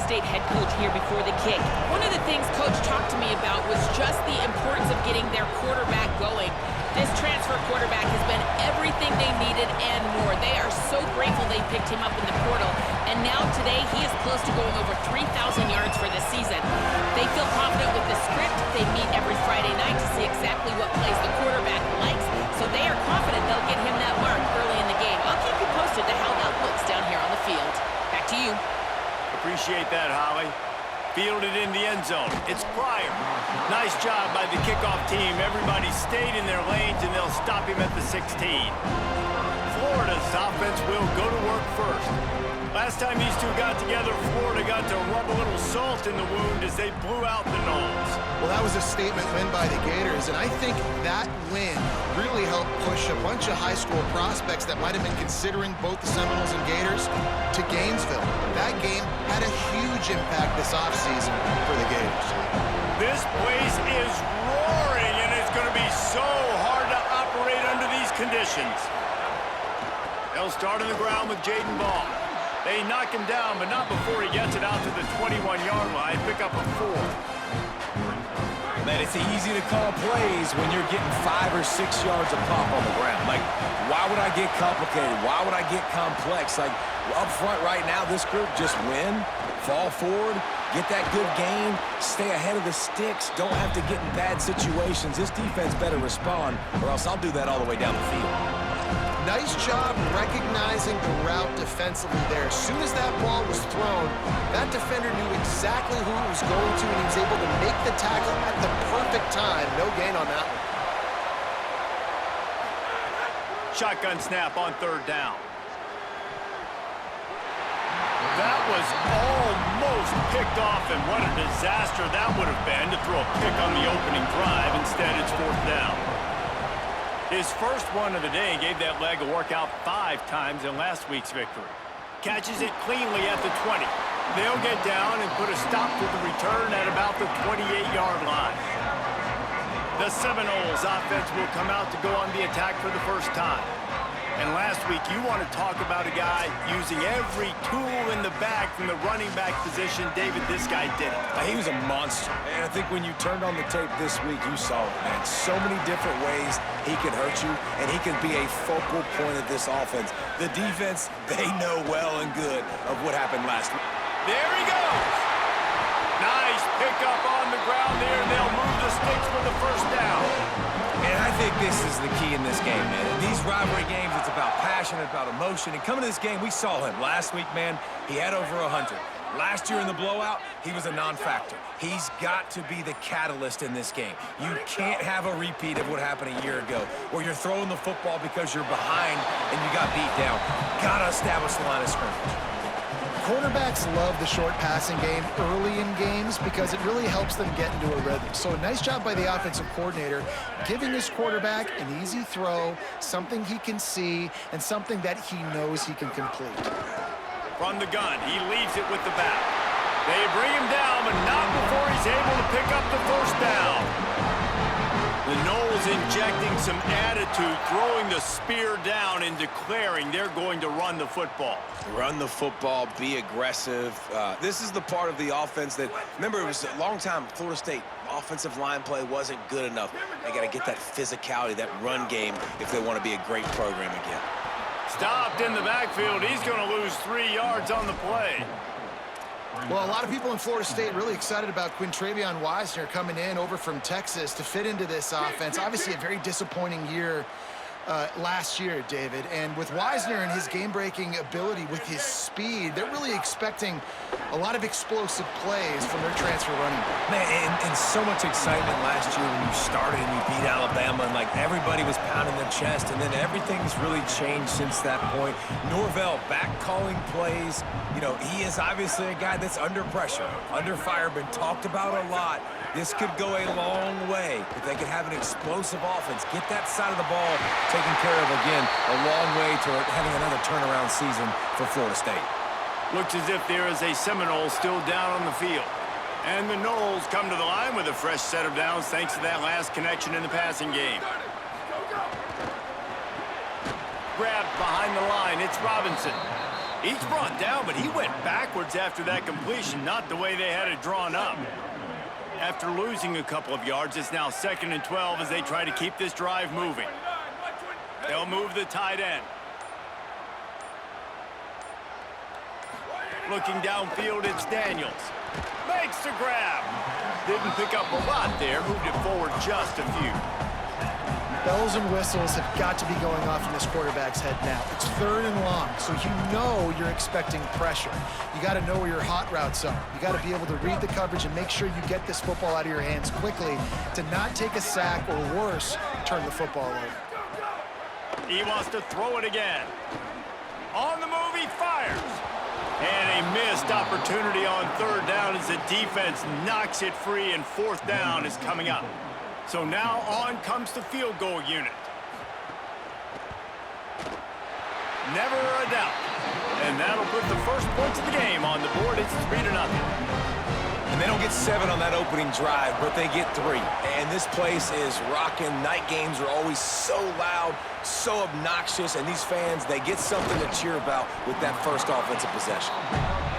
State head coach here before the kick. One of the things Coach talked to me about was just the importance of getting their quarterback going. This transfer quarterback has been everything they needed and more. They are so grateful they picked him up in the portal. And now today, he is close to going over 3,000 yards for the season. They feel confident with the script. They meet every Friday night to see exactly what plays the quarterback likes. So they are confident they'll get him that mark early in the game. I'll keep you posted to how that looks down here on the field. Back to you. Appreciate that, Holly. Fielded in the end zone. It's Pryor. Nice job by the kickoff team. Everybody stayed in their lanes, and they'll stop him at the 16. Florida's offense will go to work first. Last time these two got together, Florida got to rub a little salt in the wound as they blew out the Noles. Well, that was a statement win by the Gators, and I think that win really helped push a bunch of high school prospects that might have been considering both the Seminoles and Gators to Gainesville. That game had a huge impact this offseason for the Gators. This place is roaring, and it's going to be so hard to operate under these conditions. They'll start on the ground with Jaden Ball. They knock him down, but not before he gets it out to the 21-yard line. Pick up a 4. Man, it's easy to call plays when you're getting 5 or 6 yards of pop on the ground. Like, why would I get complicated? Why would I get complex? Like, up front right now, this group just win, fall forward, get that good gain, stay ahead of the sticks, don't have to get in bad situations. This defense better respond, or else I'll do that all the way down the field. Nice job recognizing the route defensively there. As soon as that ball was thrown, that defender knew exactly who it was going to, and he was able to make the tackle at the perfect time. No gain on that one. Shotgun snap on 3rd down. That was almost picked off, and what a disaster that would have been to throw a pick on the opening drive. Instead, it's 4th down. His first one of the day gave that leg a workout 5 times in last week's victory. Catches it cleanly at the 20. They'll get down and put a stop to the return at about the 28-yard line. The Seminoles offense will come out to go on the attack for the first time. And last week, you want to talk about a guy using every tool in the bag from the running back position. David, this guy did it. He was a monster. And I think when you turned on the tape this week, you saw it, man. So many different ways he could hurt you, and he could be a focal point of this offense. The defense, they know well and good of what happened last week. There he goes. Nice pickup on the ground there, and they'll move the sticks for the first down. And I think this is the key in this game, man. In these rivalry games, it's about passion, it's about emotion. And coming to this game, we saw him last week, man. He had over 100. Last year in the blowout, he was a non-factor. He's got to be the catalyst in this game. You can't have a repeat of what happened a year ago, where you're throwing the football because you're behind and you got beat down. Gotta establish the line of scrimmage. Quarterbacks love the short passing game early in games because it really helps them get into a rhythm. So a nice job by the offensive coordinator giving his quarterback an easy throw, something he can see, and something that he knows he can complete. From the gun, he leaves it with the back. They bring him down, but not before he's able to pick up the first down. The Noles injecting some attitude, throwing the spear down and declaring they're going to run the football. Run the football, be aggressive. This is the part of the offense that, remember, it was a long time, Florida State offensive line play wasn't good enough. They got to get that physicality, that run game, if they want to be a great program again. Stopped in the backfield. He's going to lose 3 yards on the play. Well, a lot of people in Florida State really excited about Quintravion Wisner coming in over from Texas to fit into this offense. Obviously, a very disappointing year last year, David. And with Wisner and his game-breaking ability, with his speed, they're really expecting a lot of explosive plays from their transfer running back. Man, and so much excitement last year when you started and you beat Alabama, and like everybody was pounding their chest, and then everything's really changed since that point. Norvell back calling plays. You know, he is obviously a guy that's under pressure, under fire, been talked about a lot. This could go a long way if they could have an explosive offense, get that side of the ball taken care of again, a long way to having another turnaround season for Florida State. Looks as if there is a Seminole still down on the field. And the Noles come to the line with a fresh set of downs thanks to that last connection in the passing game. Grabbed behind the line, it's Robinson. He's brought down, but he went backwards after that completion, not the way they had it drawn up. After losing a couple of yards, it's now 2nd and 12 as they try to keep this drive moving. They'll move the tight end. Looking downfield, it's Daniels. Makes the grab. Didn't pick up a lot there, moved it forward just a few. Bells and whistles have got to be going off in this quarterback's head now. It's 3rd and long, so you know you're expecting pressure. You got to know where your hot routes are. You got to be able to read the coverage and make sure you get this football out of your hands quickly to not take a sack or worse, turn the football over. He wants to throw it again. On the move, he fires. And a missed opportunity on 3rd down as the defense knocks it free, and 4th down is coming up. So now on comes the field goal unit. Never a doubt. And that'll put the first points of the game on the board. It's 3-0. And they don't get 7 on that opening drive, but they get 3. And this place is rocking. Night games are always so loud, so obnoxious, and these fans, they get something to cheer about with that first offensive possession.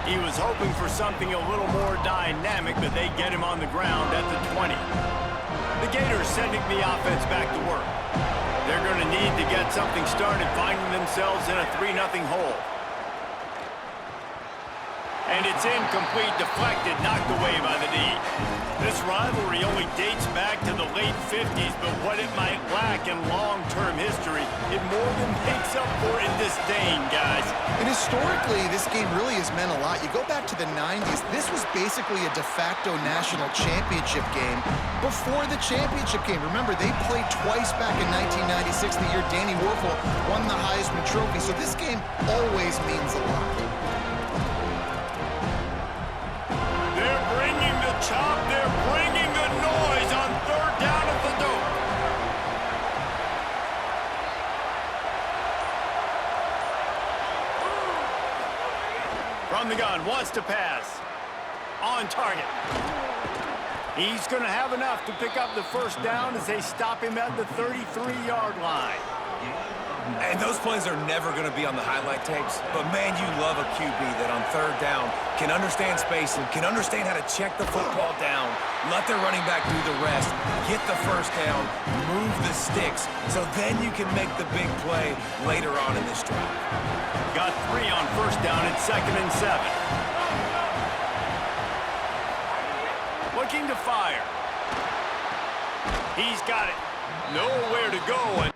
He was hoping for something a little more dynamic, but they get him on the ground at the 20. The Gators sending the offense back to work. They're going to need to get something started, finding themselves in a 3-0 hole. And it's incomplete, deflected, knocked away by the D. This rivalry only dates back to the late 50s, but what it might lack in long-term history, it more than makes up for in disdain, guys. And historically, this game really has meant a lot. You go back to the 90s, this was basically a de facto national championship game before the championship game. Remember, they played twice back in 1996, the year Danny Werfel won the Heisman Trophy. So this game always means a lot. Chop, they're bringing the noise on 3rd down at the dope. From the gun, wants to pass. On target. He's going to have enough to pick up the 1st down as they stop him at the 33-yard line. And those plays are never going to be on the highlight tapes, but man, you love a QB that on 3rd down can understand spacing, can understand how to check the football down, let their running back do the rest, get the 1st down, move the sticks, so then you can make the big play later on in this drive. Got 3 on 1st down at 2nd and 7. Looking to fire. He's got it. Nowhere to go.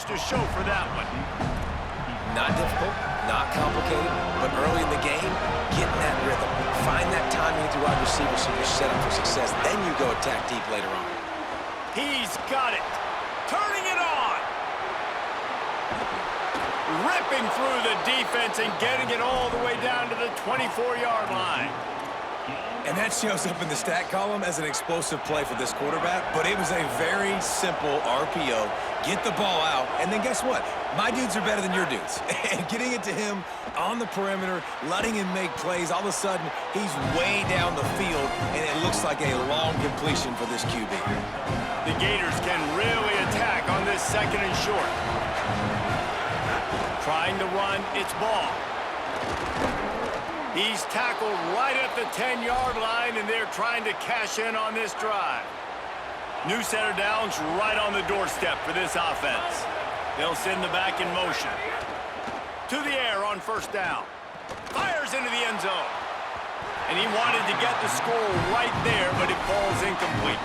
To show for that one. Not difficult, not complicated, but early in the game, get in that rhythm. Find that timing with your wide receiver so you're set up for success. Then you go attack deep later on. He's got it. Turning it on. Ripping through the defense and getting it all the way down to the 24-yard line. And that shows up in the stat column as an explosive play for this quarterback, but it was a very simple RPO. Get the ball out, and then guess what? My dudes are better than your dudes. And getting it to him on the perimeter, letting him make plays, all of a sudden, he's way down the field, and it looks like a long completion for this QB. The Gators can really attack on this second and short. Trying to run, it's ball. He's tackled right at the 10-yard line, and they're trying to cash in on this drive. New set of downs right on the doorstep for this offense. They'll send the back in motion. To the air on first down. Fires into the end zone. And he wanted to get the score right there, but it falls incomplete.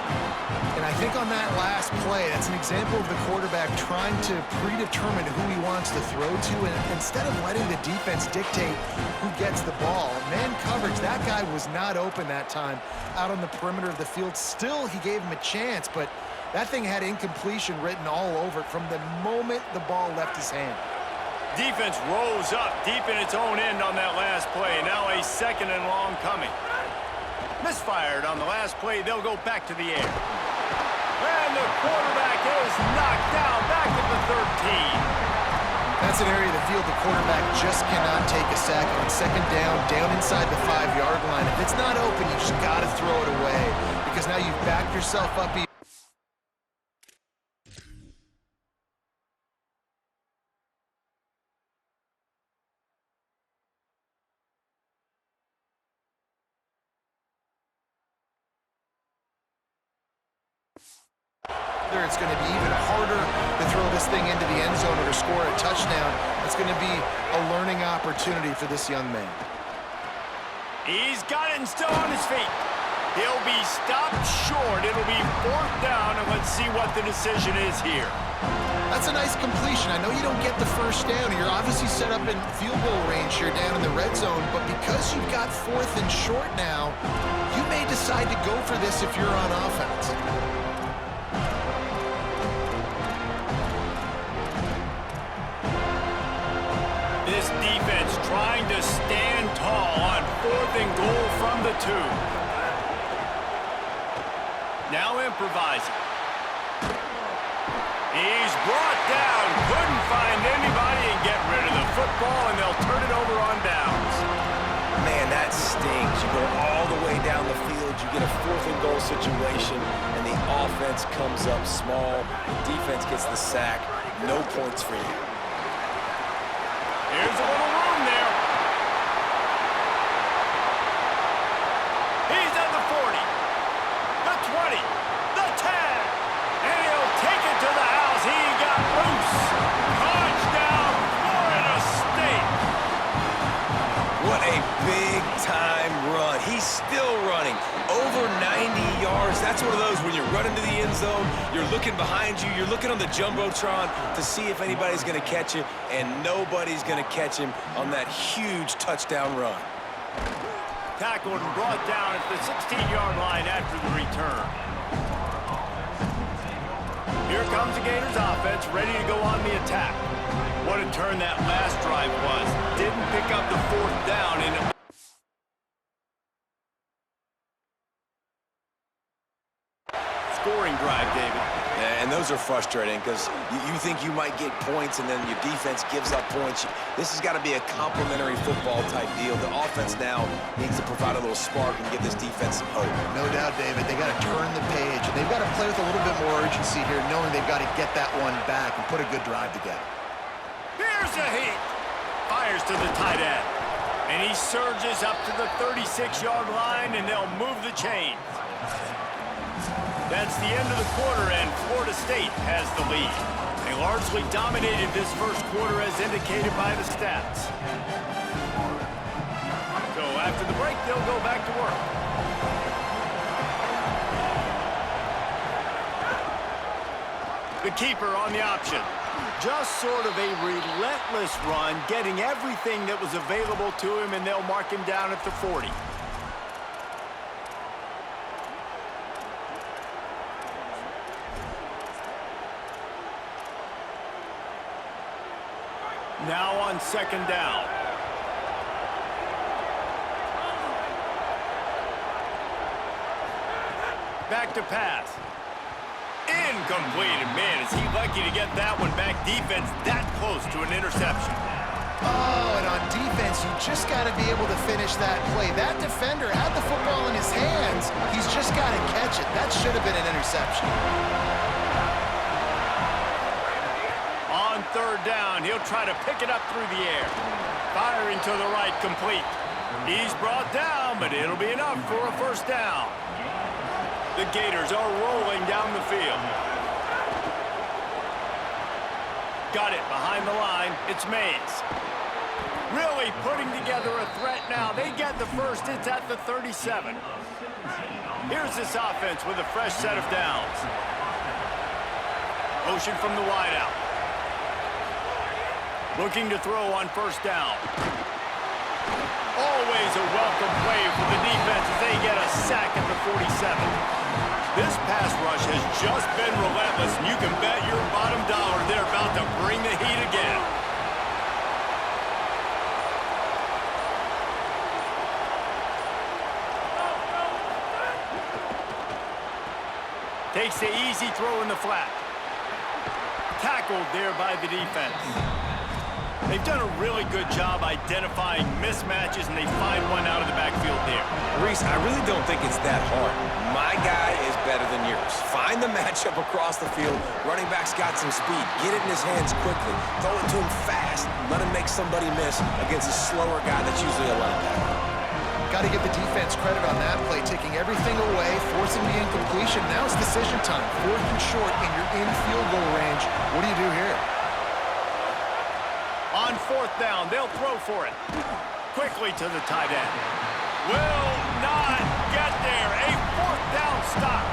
And I think on that last play, that's an example of the quarterback trying to predetermine who he wants to throw to, and instead of letting the defense dictate who gets the ball. Man coverage, that guy was not open that time out on the perimeter of the field. Still, he gave him a chance, but that thing had incompletion written all over it from the moment the ball left his hand. Defense rose up deep in its own end on that last play. Now a second and long coming. Misfired on the last play. They'll go back to the air. And the quarterback is knocked down back at the 13. That's an area of the field the quarterback just cannot take a sack on. Second down, down inside the 5-yard line. If it's not open, you just got to throw it away because now you've backed yourself up. It's going to be even harder to throw this thing into the end zone or to score a touchdown. It's going to be a learning opportunity for this young man. He's got it and still on his feet. He'll be stopped short. It'll be fourth down, and let's see what the decision is here. That's a nice completion. I know you don't get the first down. You're obviously set up in field goal range here down in the red zone, but because you've got fourth and short now, you may decide to go for this if you're on offense. This defense trying to stand tall on fourth and goal from the 2. Now improvising. He's brought down, couldn't find anybody and get rid of the football, and they'll turn it over on downs. Man, that stings. You go all the way down the field, you get a fourth and goal situation, and the offense comes up small. The defense gets the sack. No points for you. Here's a little room there. He's at the 40, the 20, the 10, and he'll take it to the house. He got loose. Touchdown, Florida State. What a big-time run. He's still running. Over 90 yards. That's one of those when you're running to the end zone, you're looking behind you, you're looking on the Jumbotron to see if anybody's going to catch you, and nobody's going to catch him on that huge touchdown run. Tackled and brought down at the 16-yard line after the return. Here comes the Gators offense, ready to go on the attack. What a turn that last drive was. Didn't pick up the fourth down in scoring drive, David. Yeah, and those are frustrating because you think you might get points and then your defense gives up points. This has got to be a complementary football type deal. The offense now needs to provide a little spark and give this defense some hope. No doubt, David. They got to turn the page. And they've got to play with a little bit more urgency here, knowing they've got to get that one back and put a good drive together. Here's a heat. Fires to the tight end. And he surges up to the 36-yard line, and they'll move the chains. That's the end of the quarter, and Florida State has the lead. They largely dominated this first quarter as indicated by the stats. So after the break, they'll go back to work. The keeper on the option. Just sort of a relentless run, getting everything that was available to him, and they'll mark him down at the 40. Now on second down. Back to pass. Incomplete. And man, is he lucky to get that one back. Defense that close to an interception. Oh, and on defense, you just got to be able to finish that play. That defender had the football in his hands. He's just got to catch it. That should have been an interception. On third down, he'll try to pick it up through the air. Firing to the right, complete. He's brought down, but it'll be enough for a first down. The Gators are rolling down the field. Got it behind the line. It's Mays. Really putting together a threat now. They get the first. It's at the 37. Here's this offense with a fresh set of downs. Motion from the wideout. Looking to throw on first down. Always a welcome play for the defense as they get a sack at the 47. This pass rush has just been relentless, and you can bet your bottom dollar they're about to bring the heat again. Takes the easy throw in the flat. Tackled there by the defense. They've done a really good job identifying mismatches, and they find one out of the backfield there. Reese, I really don't think it's that hard. My guy is better than yours. Find the matchup across the field. Running back's got some speed. Get it in his hands quickly. Throw it to him fast. Let him make somebody miss against a slower guy that's usually a linebacker. Got to give the defense credit on that play, taking everything away, forcing the incompletion. Now it's decision time. 4th and short, and you're in field goal range. What do you do here? On 4th down, they'll throw for it. Quickly to the tight end. Will not get there. A 4th down stop.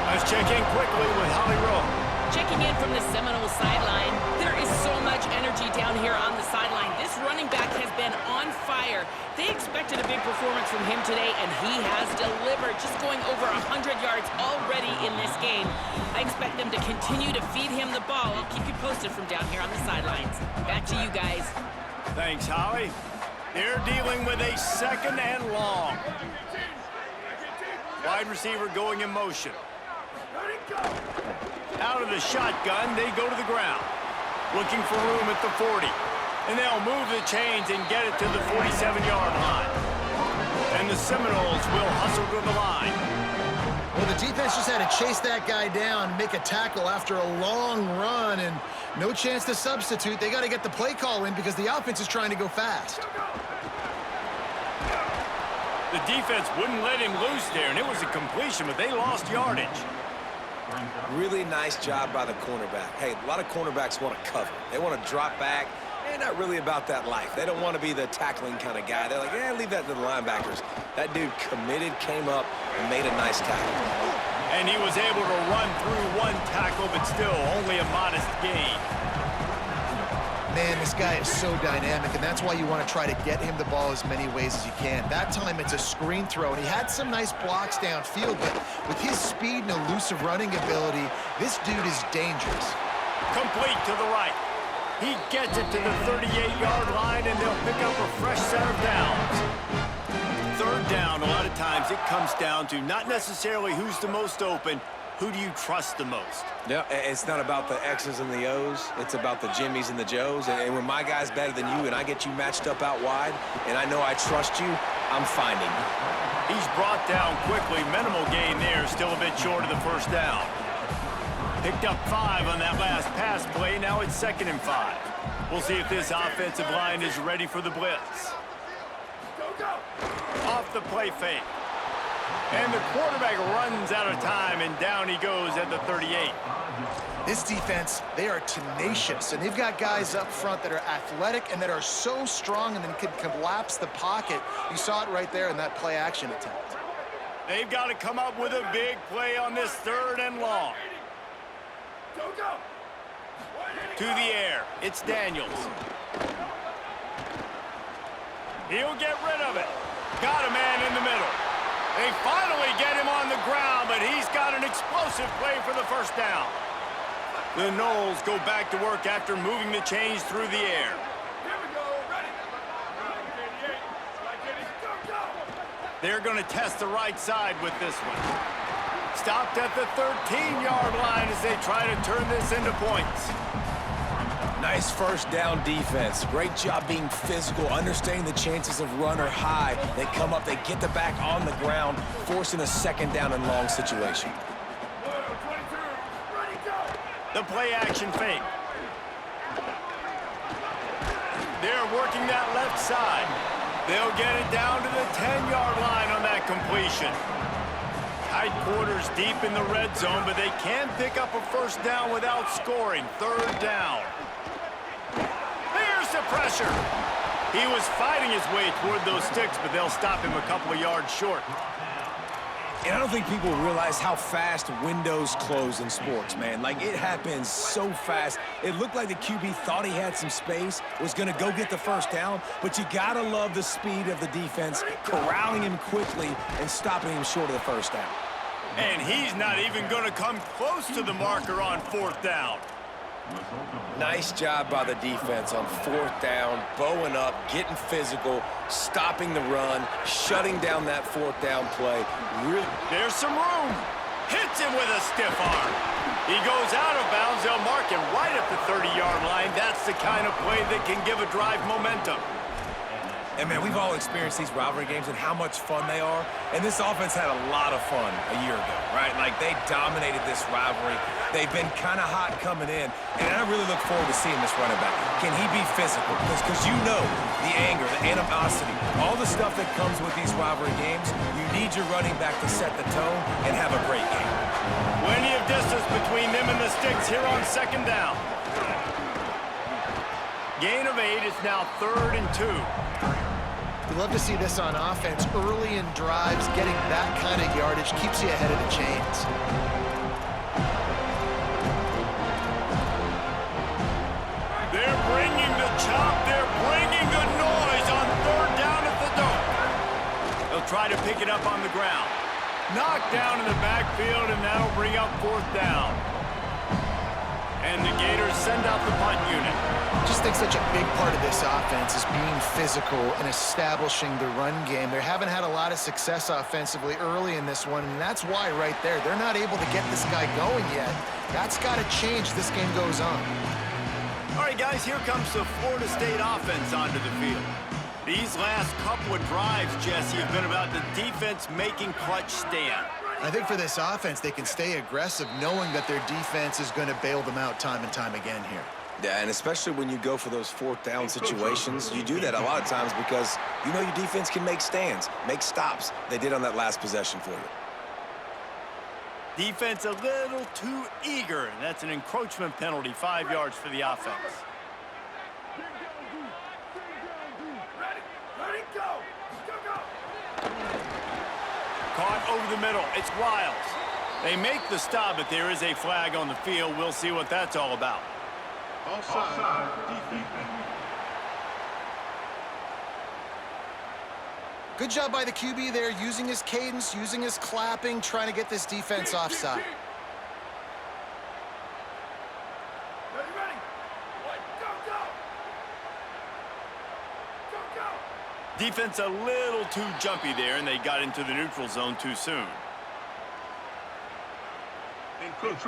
Let's check in quickly with Holly Rowe. Checking in from the Seminole sideline. There is so much energy down here on the sideline. This running back has been on fire. They expected a big performance from him today, and he has delivered, just going over 100 yards already in this game. I expect them to continue to feed him the ball. I'll keep you posted from down here on the sidelines. Back to you guys. Thanks, Holly. They're dealing with a 2nd and long. Wide receiver going in motion. Out of the shotgun, they go to the ground. Looking for room at the 40. And they'll move the chains and get it to the 47-yard line. And the Seminoles will hustle to the line. Well, the defense just had to chase that guy down, make a tackle after a long run, and no chance to substitute. They got to get the play call in because the offense is trying to go fast. The defense wouldn't let him loose there, and it was a completion, but they lost yardage. Really nice job by the cornerback. Hey, a lot of cornerbacks want to cover. They want to drop back. They're not really about that life. They don't want to be the tackling kind of guy. They're like, yeah, leave that to the linebackers. That dude committed, came up, and made a nice tackle. And he was able to run through one tackle, but still only a modest gain. Man, this guy is so dynamic, and that's why you want to try to get him the ball as many ways as you can. That time, it's a screen throw, and he had some nice blocks downfield, but with his speed and elusive running ability, this dude is dangerous. Complete to the right. He gets it to the 38-yard line, and they'll pick up a fresh set of downs. 3rd down, a lot of times it comes down to not necessarily who's the most open, who do you trust the most? Yeah, it's not about the X's and the O's. It's about the Jimmys and the Joes. And when my guy's better than you and I get you matched up out wide, and I know I trust you, I'm finding you. He's brought down quickly. Minimal gain there, still a bit short of the first down. Picked up 5 on that last pass play. Now it's 2nd and 5. We'll see if this offensive line is ready for the blitz. Off the play fake. And the quarterback runs out of time, and down he goes at the 38. This defense, they are tenacious, and they've got guys up front that are athletic and that are so strong and then can collapse the pocket. You saw it right there in that play-action attempt. They've got to come up with a big play on this 3rd and long. To the air, it's Daniels. He'll get rid of it. Got a man in the middle. They finally get him on the ground, but he's got an explosive play for the first down. The Noles go back to work after moving the chains through the air. They're going to test the right side with this one. Stopped at the 13-yard line as they try to turn this into points. Nice first down defense. Great job being physical, understanding the chances of run are high. They come up, they get the back on the ground, forcing a second down and long situation. The play action fake. They're working that left side. They'll get it down to the 10-yard line on that completion. Tight quarters deep in the red zone, but they can pick up a first down without scoring. Third down. There's the pressure. He was fighting his way toward those sticks, but they'll stop him a couple of yards short. And I don't think people realize how fast windows close in sports, man. Like, it happens so fast. It looked like the QB thought he had some space, was going to go get the first down, but you got to love the speed of the defense, corralling him quickly and stopping him short of the first down. And he's not even going to come close to the marker on fourth down. Nice job by the defense on fourth down, bowing up, getting physical, stopping the run, shutting down that fourth down play. There's some room. Hits him with a stiff arm. He goes out of bounds. They'll mark him right at the 30-yard line. That's the kind of play that can give a drive momentum. And, man, we've all experienced these rivalry games and how much fun they are. And this offense had a lot of fun a year ago, right? Like, they dominated this rivalry. They've been kind of hot coming in. And I really look forward to seeing this running back. Can he be physical? Because you know the anger, the animosity, all the stuff that comes with these rivalry games, you need your running back to set the tone and have a great game. Plenty of distance between them and the sticks here on second down. Gain of 8 is now 3rd and 2. We love to see this on offense. Early in drives, getting that kind of yardage keeps you ahead of the chains. They're bringing the chop. They're bringing the noise on 3rd down at the dome. They'll try to pick it up on the ground. Knocked down in the backfield, and that'll bring up 4th down. And the Gators send out the punt unit. I just think such a big part of this offense is being physical and establishing the run game. They haven't had a lot of success offensively early in this one, and that's why right there, they're not able to get this guy going yet. That's got to change as this game goes on. All right, guys, here comes the Florida State offense onto the field. These last couple of drives, Jesse, have been about the defense making clutch stand. I think for this offense, they can stay aggressive knowing that their defense is going to bail them out time and time again here. Yeah, and especially when you go for those 4th down situations, you do that a lot of times because you know your defense can make stands, make stops. They did on that last possession for you. Defense a little too eager, and that's an encroachment penalty, 5 yards for the offense. Caught over the middle. It's Wiles. They make the stop, but there is a flag on the field. We'll see what that's all about. Offside, defense. Good job by the QB there, using his cadence, using his clapping, trying to get this defense offside. Defense a little too jumpy there, and they got into the neutral zone too soon. Defense.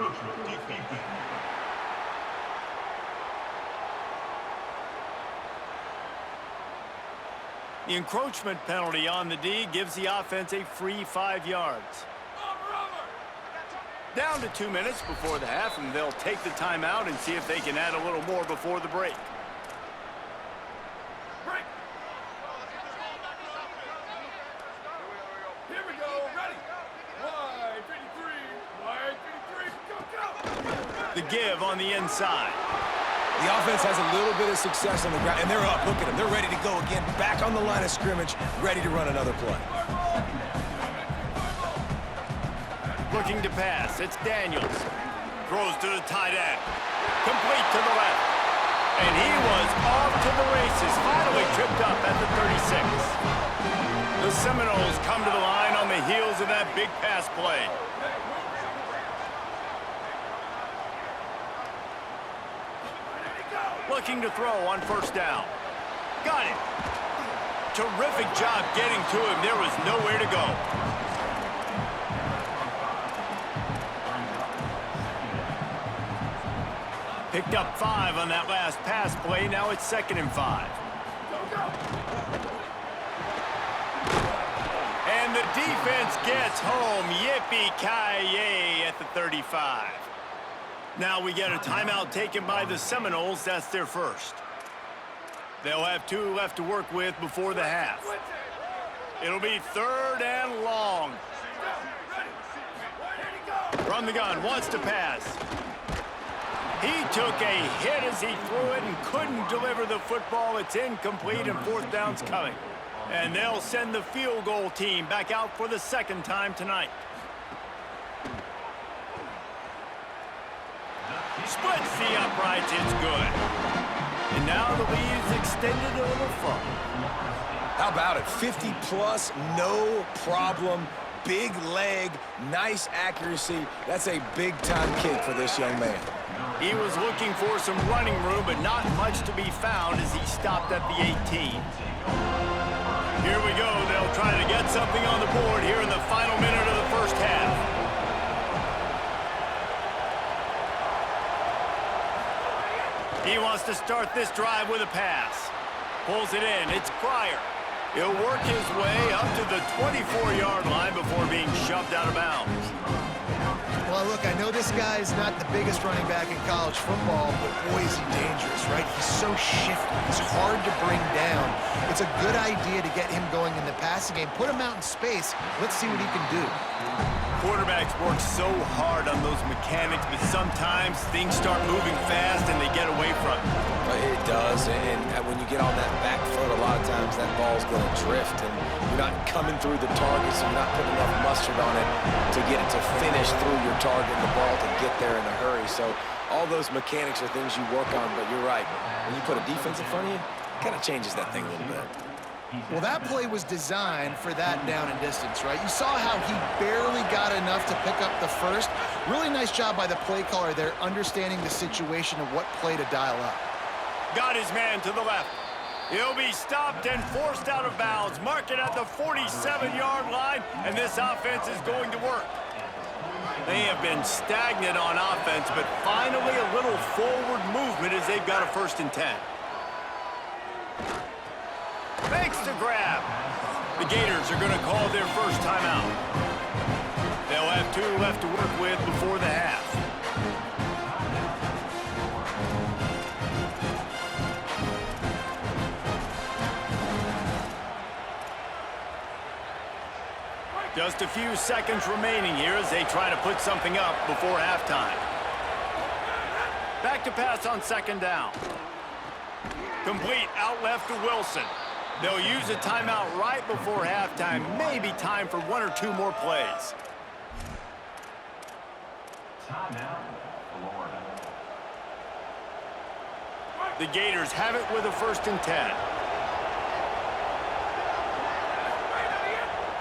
The encroachment penalty on the D gives the offense a free 5 yards. Down to 2 minutes before the half, and they'll take the timeout and see if they can add a little more before the break. Here we go, ready. Wide 53, go. The give on the inside. The offense has a little bit of success on the ground, and they're up. Look at them. They're ready to go again. Back on the line of scrimmage, ready to run another play. Looking to pass. It's Daniels. Throws to the tight end. Complete to the left. And he was off to the races, finally tripped up at the 36. The Seminoles come to the line on the heels of that big pass play. Looking to throw on first down. Got it. Terrific job getting to him. There was nowhere to go. Picked up 5 on that last pass play. Now it's 2nd and 5. And the defense gets home. Yippee-ki-yay at the 35. Now we get a timeout taken by the Seminoles. That's their first. They'll have 2 left to work with before the half. It'll be 3rd and long. From the gun, wants to pass. He took a hit as he threw it and couldn't deliver the football. It's incomplete and 4th down's coming. And they'll send the field goal team back out for the 2nd time tonight. Splits the uprights, it's good. And now the lead's extended a little further. How about it? 50-plus, no problem. Big leg, nice accuracy. That's a big-time kick for this young man. He was looking for some running room, but not much to be found as he stopped at the 18. Here we go. They'll try to get something on the board here in the final minute of the first half. He wants to start this drive with a pass. Pulls it in. It's Pryor. He'll work his way up to the 24-yard line before being shoved out of bounds. Well, look, I know this guy's not the biggest running back in college football, but boy, is he dangerous, right? He's so shifty. He's hard to bring down. It's a good idea to get him going in the passing game. Put him out in space. Let's see what he can do. Quarterbacks work so hard on those mechanics, but sometimes things start moving fast and they get away from it. It does, and when you get on that back foot, a lot of times that ball's going to drift, and you're not coming through the target, so you're not putting enough mustard on it to get it to finish through your target and the ball to get there in a hurry. So all those mechanics are things you work on, but you're right. When you put a defense in front of you, it kind of changes that thing a little bit. Well, that play was designed for that down and distance, right? You saw how he barely got enough to pick up the first. Really nice job by the play caller there, understanding the situation of what play to dial up. Got his man to the left. He'll be stopped and forced out of bounds. Mark it at the 47-yard line, and this offense is going to work. They have been stagnant on offense, but finally a little forward movement as they've got a 1st and 10. Makes the grab. The Gators are going to call their first timeout. They'll have 2 left to work with before the half. Just a few seconds remaining here as they try to put something up before halftime. Back to pass on 2nd down. Complete out left to Wilson. They'll use a timeout right before halftime. Maybe time for 1 or 2 more plays. Timeout, Florida. The Gators have it with a 1st and 10.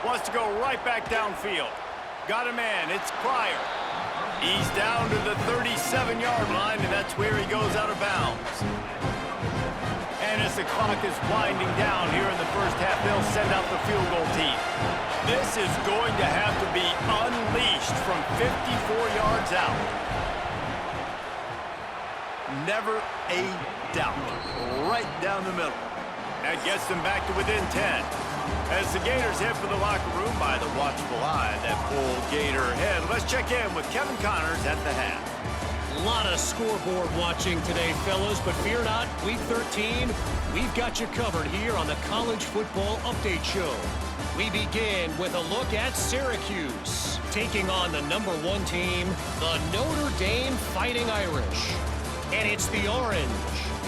Wants to go right back downfield. Got a man. It's Pryor. He's down to the 37-yard line, and that's where he goes out of bounds. And as the clock is winding down here in the first half, they'll send out the field goal team. This is going to have to be unleashed from 54 yards out. Never a doubt. Right down the middle. That gets them back to within 10. As the Gators head for the locker room by the watchful eye, that full Gator head. Let's check in with Kevin Connors at the half. A lot of scoreboard watching today, fellas, but fear not, Week 13, we've got you covered here on the College Football Update Show. We begin with a look at Syracuse, taking on the #1 team, the Notre Dame Fighting Irish. And it's the Orange,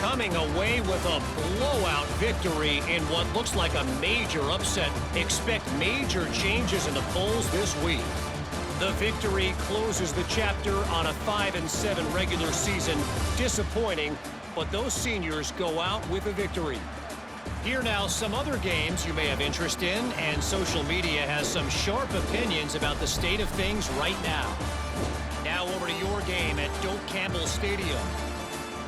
coming away with a blowout victory in what looks like a major upset. Expect major changes in the polls this week. The victory closes the chapter on a 5-7 regular season. Disappointing, but those seniors go out with a victory. Here now, some other games you may have interest in, and social media has some sharp opinions about the state of things right now. Now over to your game at Doak Campbell Stadium.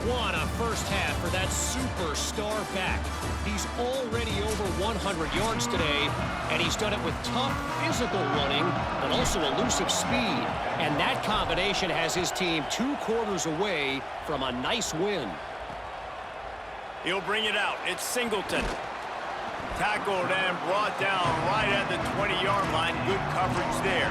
What a first half for that superstar back. He's already over 100 yards today, and he's done it with tough physical running, but also elusive speed. And that combination has his team 2 quarters away from a nice win. He'll bring it out. It's Singleton. Tackled and brought down right at the 20-yard line. Good coverage there.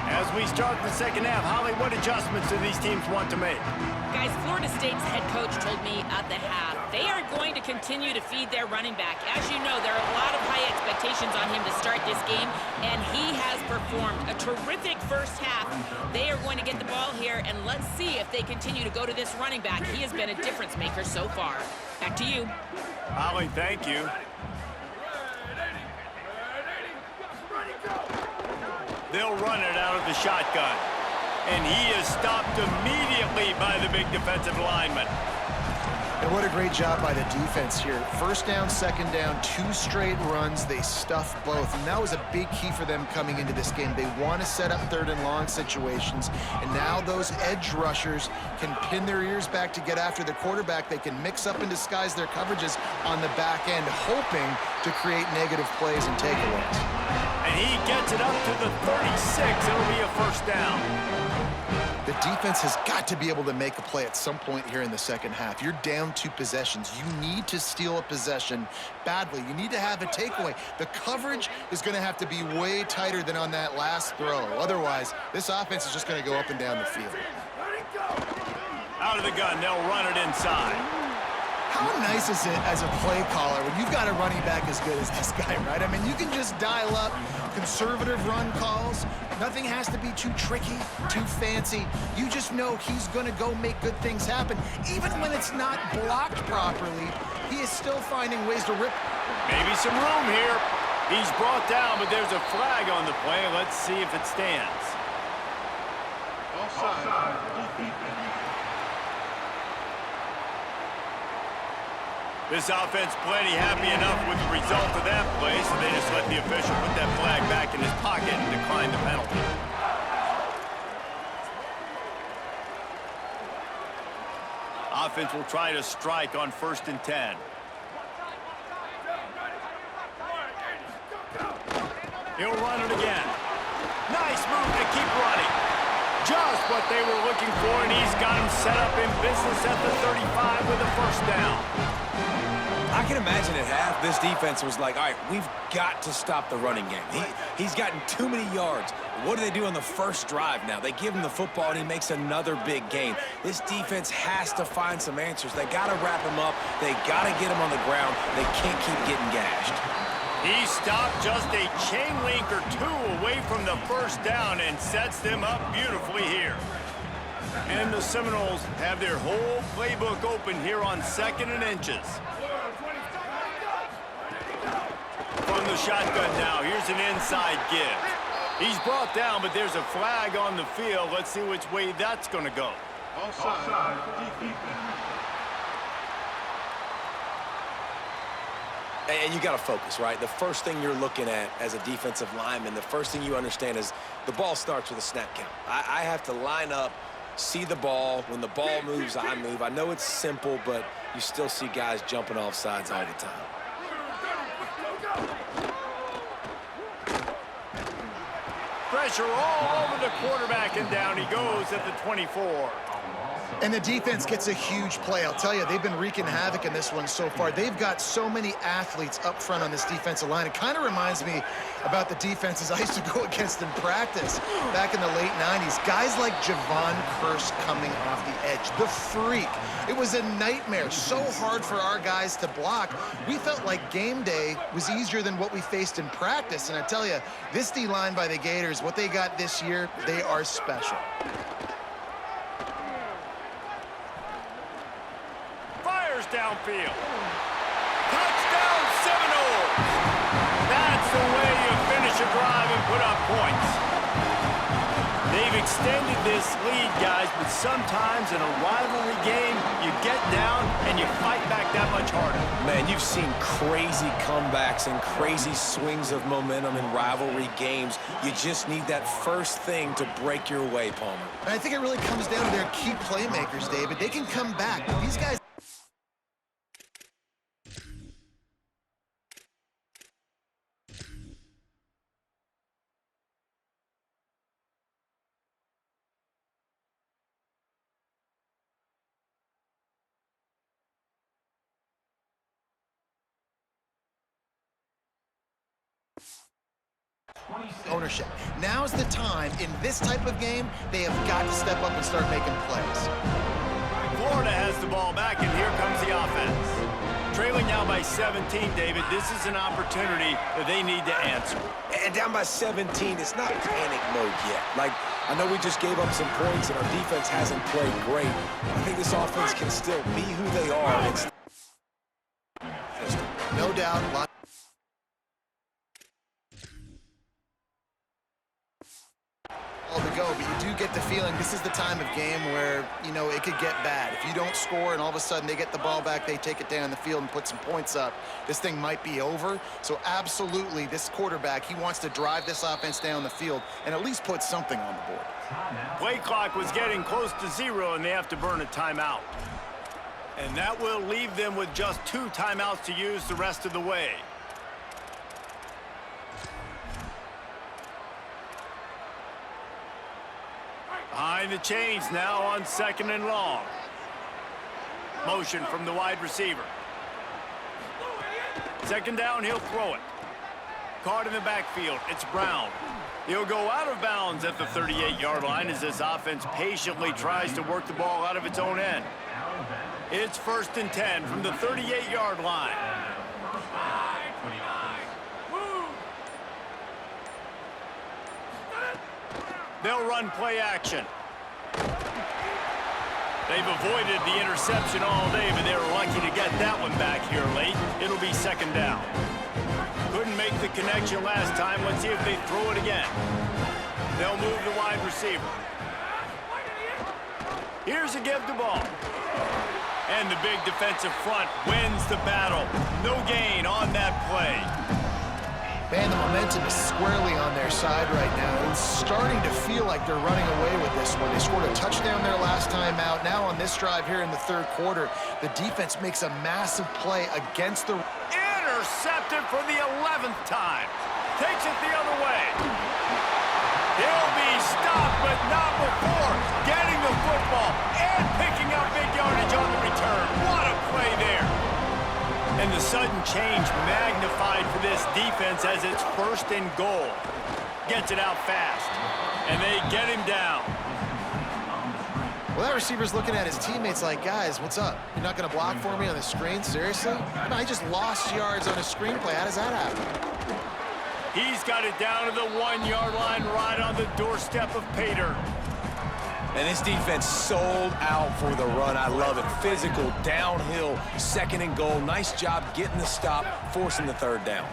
As we start the second half, Holly, what adjustments do these teams want to make? Guys, Florida State's head coach told me at the half they are going to continue to feed their running back. As you know, there are a lot of high expectations on him to start this game, and he has performed a terrific first half. They are going to get the ball here, and let's see if they continue to go to this running back. He has been a difference maker so far. Back to you. Holly, thank you. They'll run it out of the shotgun. And he is stopped immediately by the big defensive lineman. And what a great job by the defense here. First down, second down, 2 straight runs. They stuffed both. And that was a big key for them coming into this game. They want to set up 3rd and long situations. And now those edge rushers can pin their ears back to get after the quarterback. They can mix up and disguise their coverages on the back end, hoping to create negative plays and takeaways. And he gets it up to the 36. It'll be a first down. The defense has got to be able to make a play at some point here in the second half. You're down 2 possessions. You need to steal a possession badly. You need to have a takeaway. The coverage is going to have to be way tighter than on that last throw. Otherwise, this offense is just going to go up and down the field. Out of the gun, they'll run it inside. How nice is it as a play caller when you've got a running back as good as this guy, right? I mean, you can just dial up conservative run calls. Nothing has to be too tricky, too fancy. You just know he's going to go make good things happen. Even when it's not blocked properly, he is still finding ways to rip. Maybe some room here. He's brought down, but there's a flag on the play. Let's see if it stands. Offside. This offense plenty happy enough with the result of that play, so they just let the official put that flag back in his pocket and decline the penalty. Offense will try to strike on 1st and 10. He'll run it again. Nice move to keep running. Just what they were looking for, and he's got him set up in business at the 35 with a first down. I can imagine at half, this defense was like, all right, we've got to stop the running game. He's gotten too many yards. What do they do on the first drive now? They give him the football, and he makes another big gain. This defense has to find some answers. They got to wrap him up. They got to get him on the ground. They can't keep getting gashed. He stopped just a chain link or 2 away from the first down and sets them up beautifully here. And the Seminoles have their whole playbook open here on 2nd and inches. From the shotgun now, here's an inside give. He's brought down, but there's a flag on the field. Let's see which way that's going to go. Offside. And you got to focus, right? The first thing you're looking at as a defensive lineman, the first thing you understand is the ball starts with a snap count. I have to line up, see the ball. When the ball moves, I move. I know it's simple, but you still see guys jumping off sides all the time. Pressure all over the quarterback, and down he goes at the 24. And the defense gets a huge play. I'll tell you, they've been wreaking havoc in this one so far. They've got so many athletes up front on this defensive line. It kind of reminds me about the defenses I used to go against in practice back in the late 90s. Guys like Javon Curse coming off the edge. The freak. It was a nightmare. So hard for our guys to block. We felt like game day was easier than what we faced in practice. And I tell you, this D-line by the Gators, what they got this year, they are special. Downfield. Touchdown Seminoles! That That's the way you finish a drive and put up points. They've extended this lead, guys, but sometimes in a rivalry game, you get down and you fight back that much harder. Man, you've seen crazy comebacks and crazy swings of momentum in rivalry games. You just need that first thing to break your way, Palmer. And I think it really comes down to their key playmakers, David. They can come back. These guys... ownership. Now's the time. In this type of game, they have got to step up and start making plays. Florida has the ball back, and here comes the offense. Trailing now by 17, David. This is an opportunity that they need to answer. And down by 17, it's not panic mode yet. Like, I know we just gave up some points, and our defense hasn't played great. I think this offense can still be who they are. No doubt. All to go, but you do get the feeling this is the time of game where, you know, it could get bad. If you don't score and all of a sudden they get the ball back, they take it down the field and put some points up, this thing might be over. So absolutely, this quarterback, he wants to drive this offense down the field and at least put something on the board. Play clock was getting close to 0, and they have to burn a timeout. And that will leave them with just 2 timeouts to use the rest of the way. Behind the chains now on 2nd and long. Motion from the wide receiver. 2nd down, he'll throw it. Caught in the backfield, it's Brown. He'll go out of bounds at the 38-yard line as this offense patiently tries to work the ball out of its own end. It's 1st and 10 from the 38-yard line. They'll run play action. They've avoided the interception all day, but they were lucky to get that one back here late. It'll be 2nd down. Couldn't make the connection last time. Let's see if they throw it again. They'll move the wide receiver. Here's a give the ball. And the big defensive front wins the battle. No gain on that play. Man, the momentum is squarely on their side right now. It's starting to feel like they're running away with this one. They scored a touchdown their last time out. Now on this drive here in the 3rd quarter, the defense makes a massive play against the... Intercepted for the 11th time. Takes it the other way. He'll be stopped, but not before getting the football and picking up big yardage on the return. What a play there. And the sudden change magnified for this defense as it's 1st and goal. Gets it out fast, and they get him down. Well, that receiver's looking at his teammates like, guys, what's up? You're not going to block for me on the screen? Seriously? No, I just lost yards on a screenplay. How does that happen? He's got it down to the 1-yard line right on the doorstep of Pater. And this defense sold out for the run. I love it. Physical, downhill, 2nd and goal. Nice job getting the stop, forcing the 3rd down.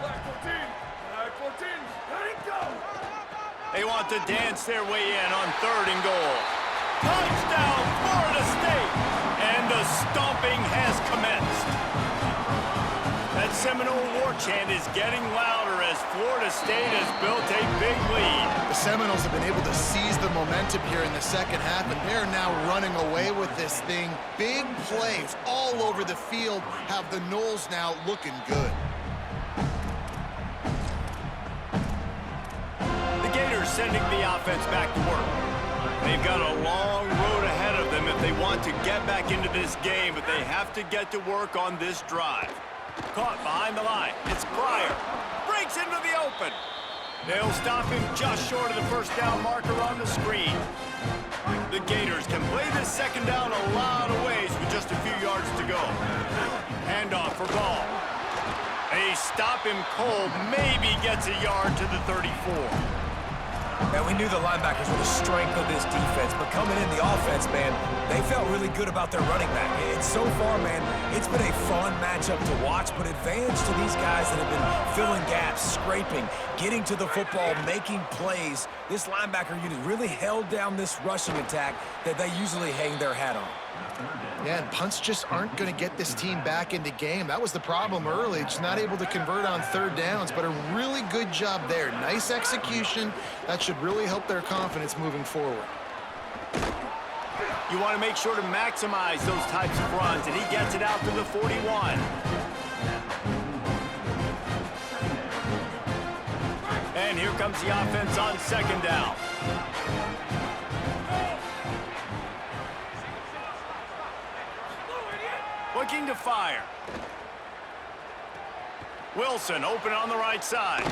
They want to dance their way in on 3rd and goal. Touchdown, Florida State! And the stomping has commenced. That Seminole war chant is getting louder as Florida State has built a big lead. The Seminoles have been able to seize the momentum here in the 2nd half, and they're now running away with this thing. Big plays all over the field have the Noles now looking good. The Gators sending the offense back to work. They've got a long road ahead of them if they want to get back into this game, but they have to get to work on this drive. Caught behind the line. It's Pryor. Breaks into the open. They'll stop him just short of the 1st down marker on the screen. The Gators can play this 2nd down a lot of ways with just a few yards to go. Handoff for Ball. They stop him cold. Maybe gets a yard to the 34. And we knew the linebackers were the strength of this defense, but coming in the offense, man, they felt really good about their running back. And so far, man, it's been a fun matchup to watch, but advantage to these guys that have been filling gaps, scraping, getting to the football, making plays. This linebacker unit really held down this rushing attack that they usually hang their hat on. Yeah, and punts just aren't going to get this team back into game. That was the problem early, just not able to convert on third downs, but a really good job there. Nice execution. That should really help their confidence moving forward. You want to make sure to maximize those types of runs, and he gets it out to the 41. And here comes the offense on second down. Looking to fire. Wilson open on the right side.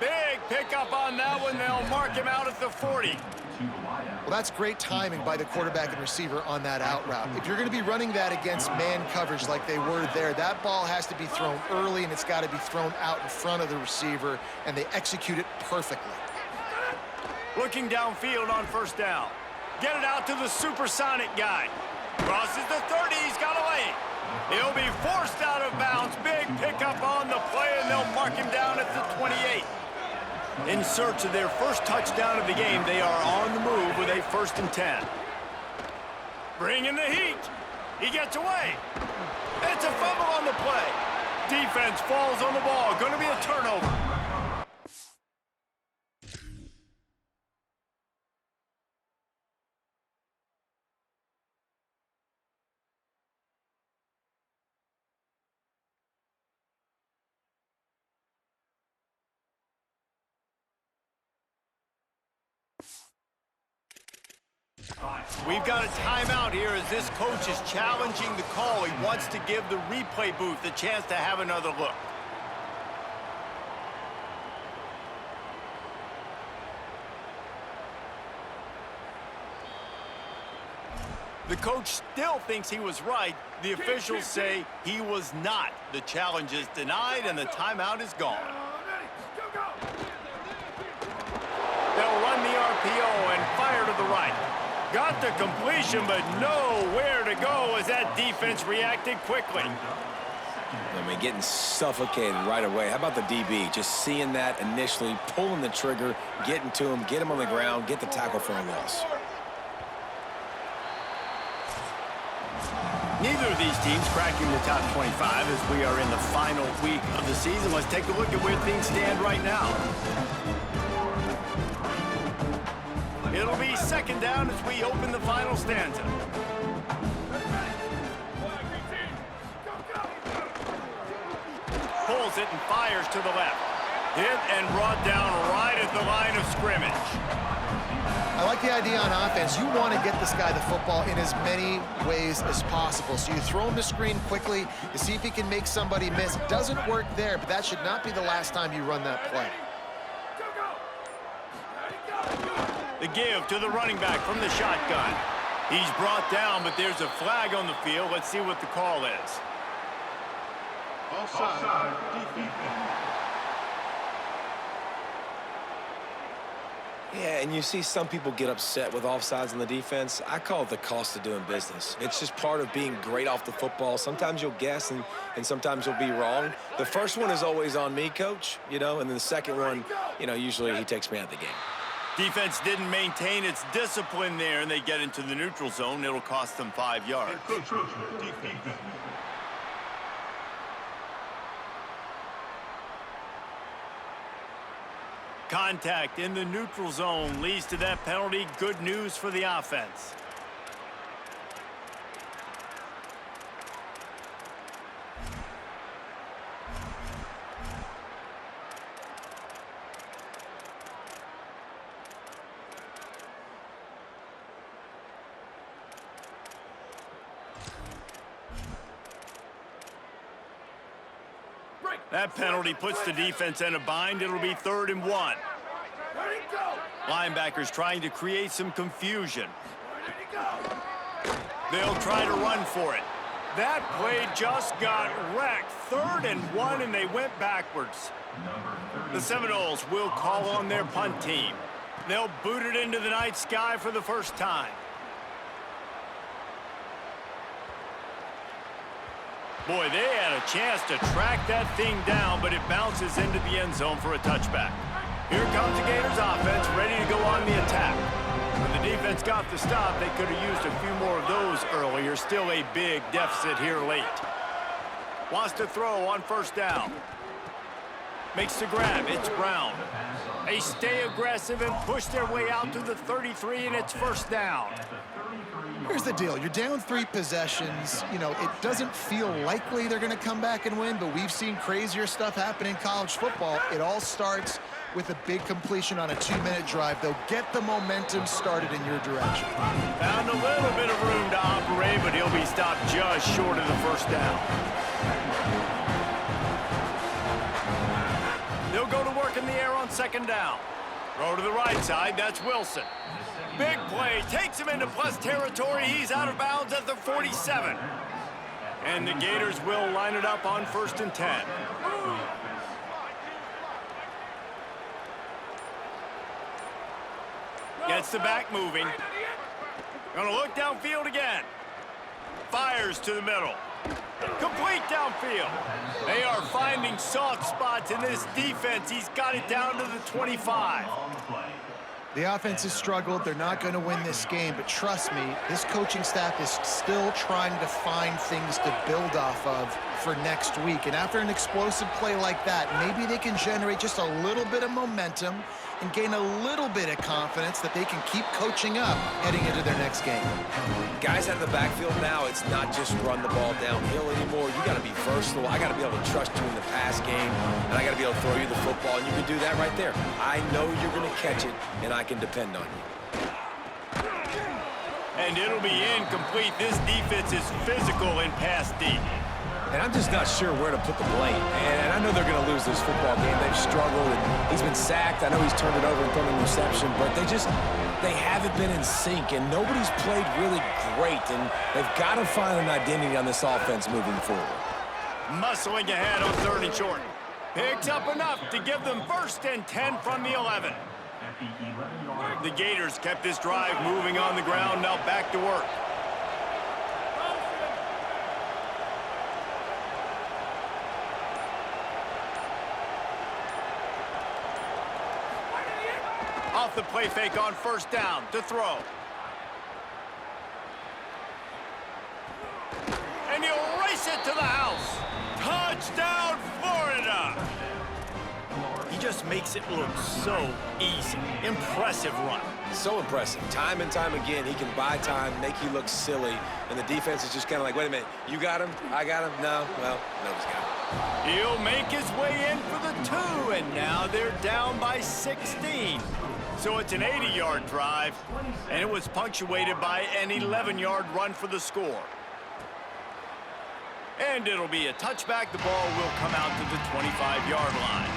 Big pickup on that one. They'll mark him out at the 40. Well, that's great timing by the quarterback and receiver on that out route. If you're going to be running that against man coverage like they were there, that ball has to be thrown early, and it's got to be thrown out in front of the receiver, and they execute it perfectly. Looking downfield on first down. Get it out to the supersonic guy. Crosses the 30. He's got away. He'll be forced out of bounds. Big pickup on the play, and they'll mark him down at the 28. In search of their first touchdown of the game, they are on the move with a 1st and 10. Bringing the heat. He gets away. It's a fumble on the play. Defense falls on the ball. Going to be a turnover. We've got a timeout here as this coach is challenging the call. He wants to give the replay booth a chance to have another look. The coach still thinks he was right. The officials say he was not. The challenge is denied and the timeout is gone. They'll run the RPO and fire to the right. Got the completion, but nowhere to go as that defense reacted quickly. I mean, getting suffocated right away. How about the DB? Just seeing that initially, pulling the trigger, getting to him, get him on the ground, get the tackle for a loss. Neither of these teams cracking the top 25 as we are in the final week of the season. Let's take a look at where things stand right now. It'll be second down as we open the final stanza. Pulls it and fires to the left. Hit and brought down right at the line of scrimmage. I like the idea on offense. You want to get this guy the football in as many ways as possible. So you throw him the screen quickly to see if he can make somebody miss. Doesn't work there, but that should not be the last time you run that play. The give to the running back from the shotgun. He's brought down, but there's a flag on the field. Let's see what the call is. Offside. Defense. Yeah, and you see some people get upset with offsides on the defense. I call it the cost of doing business. It's just part of being great off the football. Sometimes you'll guess and sometimes you'll be wrong. The first one is always on me, coach, and then the second one, usually he takes me out of the game. Defense didn't maintain its discipline there, and they get into the neutral zone. It'll cost them 5 yards. Contact in the neutral zone leads to that penalty. Good news for the offense. That penalty puts the defense in a bind. It'll be 3rd and 1. Linebackers trying to create some confusion. They'll try to run for it. That play just got wrecked. 3rd and 1, and they went backwards. The Seminoles will call on their punt team. They'll boot it into the night sky for the first time. Boy, they had a chance to track that thing down, but it bounces into the end zone for a touchback. Here comes the Gators offense, ready to go on the attack. When the defense got the stop, they could have used a few more of those earlier. Still a big deficit here late. Wants to throw on first down. Makes the grab. It's Brown. They stay aggressive and push their way out to the 33, and it's first down. Here's the deal. You're down 3 possessions. You know, it doesn't feel likely they're going to come back and win, but we've seen crazier stuff happen in college football. It all starts with a big completion on a 2-minute drive. They'll get the momentum started in your direction. Found a little bit of room to operate, but he'll be stopped just short of the first down. They'll go to work in the air on second down. Throw to the right side. That's Wilson. Big play. Takes him into plus territory. He's out of bounds at the 47. And the Gators will line it up on 1st and 10. Gets the back moving. Gonna look downfield again. Fires to the middle. Complete downfield. They are finding soft spots in this defense. He's got it down to the 25. The offense has struggled. They're not going to win this game, but trust me, this coaching staff is still trying to find things to build off of for next week. And after an explosive play like that, maybe they can generate just a little bit of momentum and gain a little bit of confidence that they can keep coaching up heading into their next game. Guys out of the backfield now, it's not just run the ball downhill anymore. You got to be versatile. I got to be able to trust you in the pass game, and I got to be able to throw you the football, and you can do that right there. I know you're going to catch it, and I can depend on you. And it'll be incomplete. This defense is physical in pass deep. And I'm just not sure where to put the blame. And I know they're going to lose this football game. They've struggled, and he's been sacked. I know he's turned it over and thrown an interception, but they haven't been in sync, and nobody's played really great, and they've got to find an identity on this offense moving forward. Muscling ahead on 3rd and short. Picks up enough to give them 1st and 10 from the 11. The Gators kept this drive moving on the ground, now back to work. Off the play fake on first down to throw. And he'll race it to the house. Touchdown, Florida! He just makes it look so easy. Impressive run. So impressive. Time and time again, he can buy time, make you look silly, and the defense is just kind of like, wait a minute, you got him? I got him? No? Well, nobody's got him. He'll make his way in for the 2, and now they're down by 16. So it's an 80-yard drive, and it was punctuated by an 11-yard run for the score. And it'll be a touchback. The ball will come out to the 25-yard line.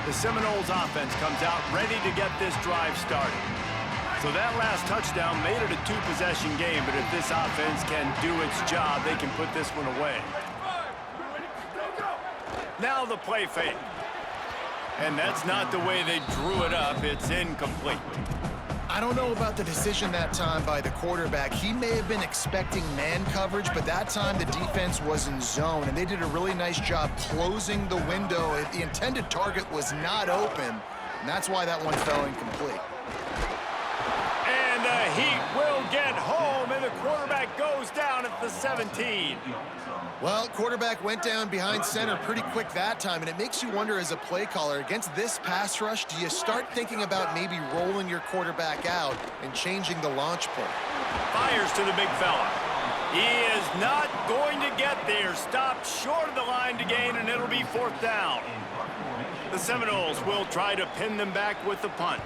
The Seminoles offense comes out ready to get this drive started. So that last touchdown made it a 2-possession game, but if this offense can do its job, they can put this one away. Now the play fake. And that's not the way they drew it up. It's incomplete. I don't know about the decision that time by the quarterback. He may have been expecting man coverage, but that time the defense was in zone, and they did a really nice job closing the window. The intended target was not open, and that's why that one fell incomplete. And the Heat will get home, and the quarterback goes down at the 17. Well, quarterback went down behind center pretty quick that time, and it makes you wonder as a play caller, against this pass rush, do you start thinking about maybe rolling your quarterback out and changing the launch point? Fires to the big fella. He is not going to get there. Stopped short of the line to gain, and it'll be 4th down. The Seminoles will try to pin them back with the punt.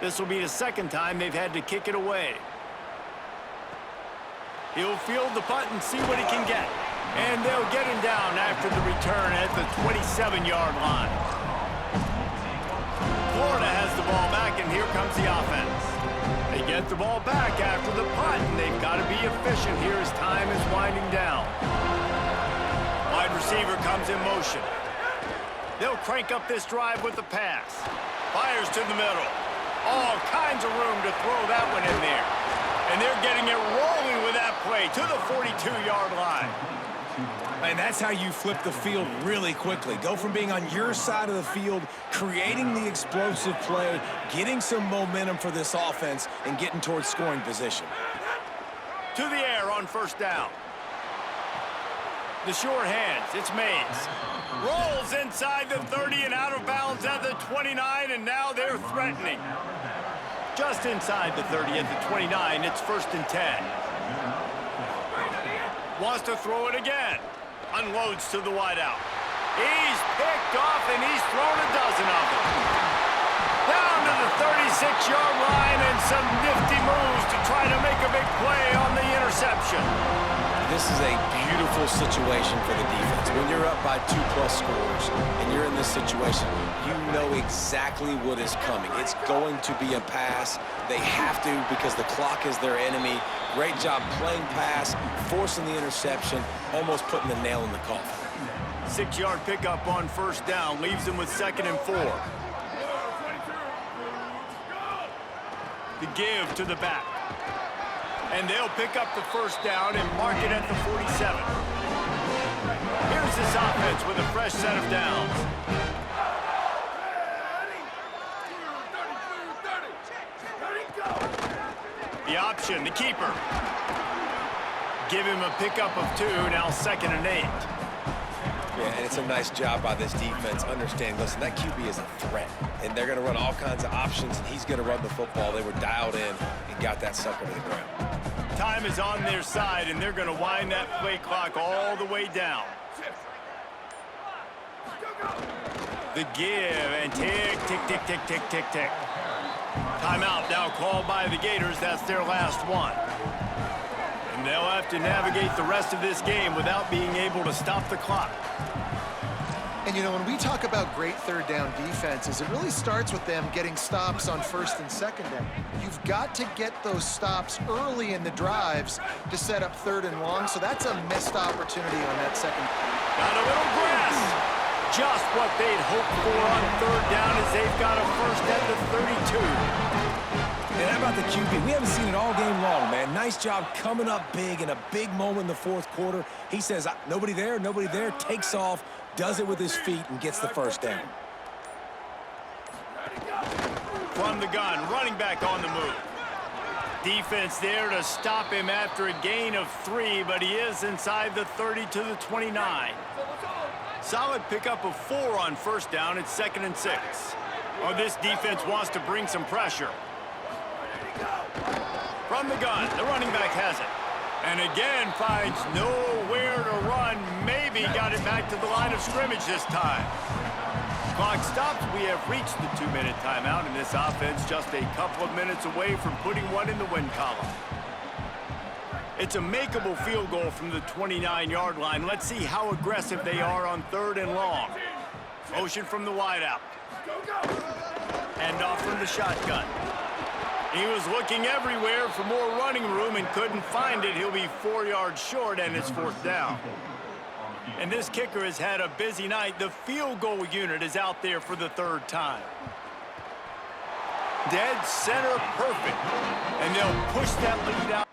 This will be the 2nd time they've had to kick it away. He'll field the punt and see what he can get. And they'll get him down after the return at the 27-yard line. Florida has the ball back, and here comes the offense. They get the ball back after the punt, and they've got to be efficient here as time is winding down. Wide receiver comes in motion. They'll crank up this drive with the pass. Fires to the middle. All kinds of room to throw that one in there. And they're getting it rolling with that play to the 42-yard line. And that's how you flip the field really quickly. Go from being on your side of the field, creating the explosive play, getting some momentum for this offense, and getting towards scoring position. To the air on first down. The short hands, it's Mays. Rolls inside the 30 and out of bounds at the 29, and now they're threatening. Just inside the 30 at the 29, it's 1st and 10. Wants to throw it again. Unloads to the wideout. He's picked off, and he's thrown a dozen of them. Down to the 36-yard line, and some nifty moves to try to make a big play on the interception. This is a beautiful situation for the defense. When you're up by 2+ scores and you're in this situation, you know exactly what is coming. It's going to be a pass. They have to because the clock is their enemy. Great job playing pass, forcing the interception, almost putting the nail in the coffin. 6-yard pickup on first down leaves them with 2nd and 4. The give to the back. And they'll pick up the first down and mark it at the 47. Here's this offense with a fresh set of downs. The option, the keeper. Give him a pickup of 2, now 2nd and 8. Yeah, and it's a nice job by this defense. Understand, listen, that QB is a threat, and they're going to run all kinds of options, and he's going to run the football. They were dialed in and got that sucker to the ground. Time is on their side, and they're going to wind that play clock all the way down. The give, and tick, tick, tick, tick, tick, tick, tick. Timeout now called by the Gators. That's their last one. And they'll have to navigate the rest of this game without being able to stop the clock. And, you know, when we talk about great third down defenses, it really starts with them getting stops on 1st and 2nd down. You've got to get those stops early in the drives to set up 3rd and long, so that's a missed opportunity on that second. Got a little grass. Just what they'd hoped for on 3rd down as they've got a first at the 32. And how about the QB? We haven't seen it all game long, man. Nice job coming up big in a big moment in the 4th quarter. He says, nobody there, takes off, does it with his feet, and gets the first down. From the gun, running back on the move. Defense there to stop him after a gain of 3, but he is inside the 30 to the 29. Solid pickup of 4 on first down. It's 2nd and 6. Oh, this defense wants to bring some pressure. From the gun, the running back has it. And again finds nowhere to run. Maybe got it back to the line of scrimmage this time. Clock stops. We have reached the 2-minute timeout, and this offense just a couple of minutes away from putting one in the win column. It's a makeable field goal from the 29-yard line. Let's see how aggressive they are on 3rd and long. Motion from the wideout. And off from the shotgun. He was looking everywhere for more running room and couldn't find it. He'll be 4 yards short, and it's 4th down. And this kicker has had a busy night. The field goal unit is out there for the 3rd time. Dead center perfect. And they'll push that lead out.